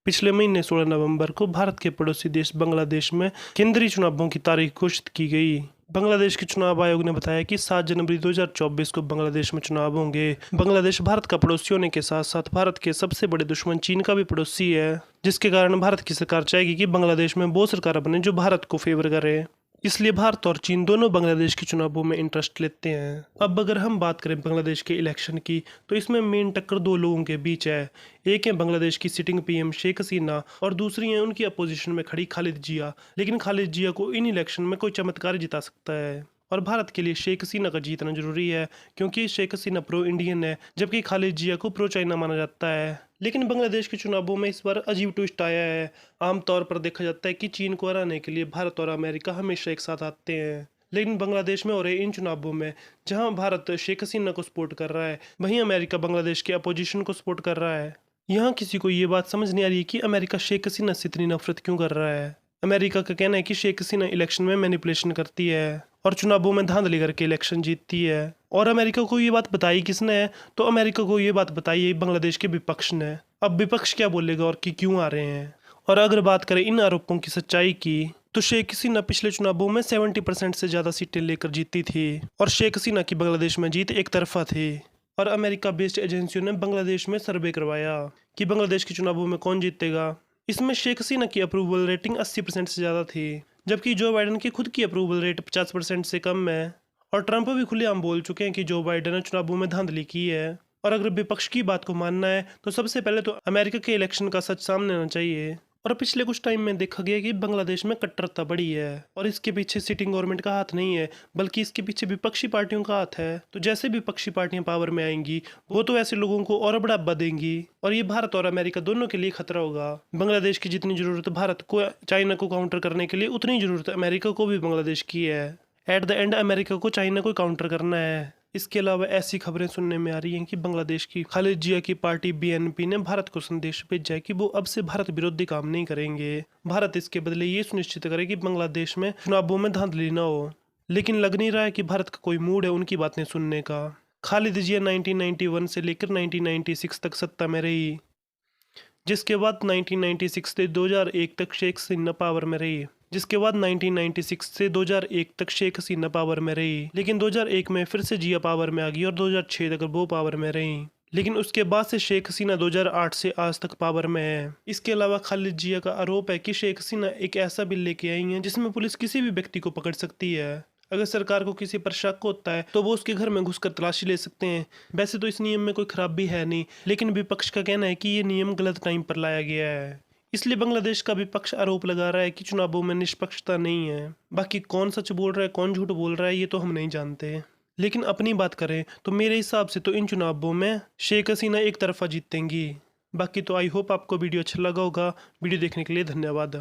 पिछले महीने 16 नवंबर को भारत के पड़ोसी देश बांग्लादेश में केंद्रीय चुनावों की तारीख घोषित की गई। बांग्लादेश के चुनाव आयोग ने बताया कि 7 जनवरी 2024 को बांग्लादेश में चुनाव होंगे। बांग्लादेश भारत का पड़ोसी होने के साथ साथ भारत के सबसे बड़े दुश्मन चीन का भी पड़ोसी है, जिसके कारण भारत की सरकार चाहेगी कि बांग्लादेश में वो सरकार बने जो भारत को फेवर करे। इसलिए भारत और चीन दोनों बांग्लादेश के चुनावों में इंटरेस्ट लेते हैं। अब अगर हम बात करें बांग्लादेश के इलेक्शन की, तो इसमें मेन टक्कर दो लोगों के बीच है। एक है बांग्लादेश की सिटिंग पीएम शेख हसीना और दूसरी है उनकी अपोजिशन में खड़ी खालिद जिया। लेकिन खालिद जिया को इन इलेक्शन में कोई चमत्कार जिता सकता है और भारत के लिए शेख हसीना का जीतना जरूरी है, क्योंकि शेख हसीना प्रो इंडियन है जबकि खालिद जिया को प्रो चाइना माना जाता है। लेकिन बांग्लादेश के चुनावों में इस बार अजीब ट्विस्ट आया है। आमतौर पर देखा जाता है कि चीन को हराने के लिए भारत और अमेरिका हमेशा एक साथ आते हैं, लेकिन बांग्लादेश में हो रहे इन चुनावों में जहां भारत शेख हसीना को सपोर्ट कर रहा है, वहीं अमेरिका बांग्लादेश के अपोजिशन को सपोर्ट कर रहा है। यहाँ किसी को ये बात समझ नहीं आ रही कि अमेरिका शेख हसीना से इतनी नफरत क्यों कर रहा है। अमेरिका का कहना है कि शेख हसीना इलेक्शन में मैनिपुलेशन करती है और चुनावों में धांधली करके इलेक्शन जीतती है। और अमेरिका को ये बात बताई किसने है? तो अमेरिका को ये बात बताई है बांग्लादेश के विपक्ष ने। अब विपक्ष क्या बोलेगा और कि क्यों आ रहे हैं? और अगर बात करें इन आरोपों की सच्चाई की, तो शेख हसीना पिछले चुनावों में 70% से ज़्यादा सीटें लेकर जीती थी और शेख हसीना की बांग्लादेश में जीत एक तरफा थी। और अमेरिका बेस्ड एजेंसियों ने बांग्लादेश में सर्वे करवाया कि बांग्लादेश के चुनावों में कौन जीतेगा। इसमें शेख हसीना की अप्रूवल रेटिंग 80% से ज़्यादा थी, जबकि जो बाइडन की खुद की अप्रूवल रेट 50% से कम है। और ट्रंप भी खुलेआम बोल चुके हैं कि जो बाइडन ने चुनावों में धांधली की है। और अगर विपक्ष की बात को मानना है तो सबसे पहले तो अमेरिका के इलेक्शन का सच सामने आना चाहिए। और पिछले कुछ टाइम में देखा गया कि बांग्लादेश में कट्टरता बढ़ी है और इसके पीछे सिटिंग गवर्नमेंट का हाथ नहीं है, बल्कि इसके पीछे विपक्षी पार्टियों का हाथ है। तो जैसे विपक्षी पार्टियां पावर में आएंगी, वो तो ऐसे लोगों को और बढ़ावा देंगी और ये भारत और अमेरिका दोनों के लिए खतरा होगा। बांग्लादेश की जितनी जरूरत भारत को चाइना को काउंटर करने के लिए, उतनी जरूरत अमेरिका को भी बांग्लादेश की है। एट द एंड अमेरिका को चाइना को काउंटर करना है। इसके अलावा ऐसी खबरें सुनने में आ रही हैं कि बांग्लादेश की खालिद जिया की पार्टी बीएनपी ने भारत को संदेश भेजा है कि वो अब से भारत विरोधी काम नहीं करेंगे। भारत इसके बदले ये सुनिश्चित करे कि बांग्लादेश में चुनावों में धांधली न हो। लेकिन लग नहीं रहा है कि भारत का कोई मूड है उनकी बातें सुनने का। खालिद जिया 1991 से लेकर 1996 तक सत्ता में रही, जिसके बाद 1996 से 2001 तक शेख हसीना पावर में रही, जिसके बाद 1996 से 2001 तक शेख हसीना पावर में रही। लेकिन 2001 में फिर से जिया पावर में आ गई और 2006 तक वो पावर में रही। लेकिन उसके बाद से शेख हसीना 2008 से आज तक पावर में है। इसके अलावा खालिद जिया का आरोप है कि शेख हसीना एक ऐसा बिल लेके आई है जिसमें पुलिस किसी भी व्यक्ति को पकड़ सकती है। अगर सरकार को किसी पर शक होता है तो वो उसके घर में घुसकर तलाशी ले सकते हैं। वैसे तो इस नियम में कोई खराबी है नहीं, लेकिन विपक्ष का कहना है कि ये नियम गलत टाइम पर लाया गया है। इसलिए बांग्लादेश का विपक्ष आरोप लगा रहा है कि चुनावों में निष्पक्षता नहीं है। बाकी कौन सच बोल रहा है कौन झूठ बोल रहा है ये तो हम नहीं जानते। लेकिन अपनी बात करें तो मेरे हिसाब से तो इन चुनावों में शेख हसीना एक तरफा जीतेंगी। बाकी तो आई होप आपको वीडियो अच्छा लगा होगा। वीडियो देखने के लिए धन्यवाद।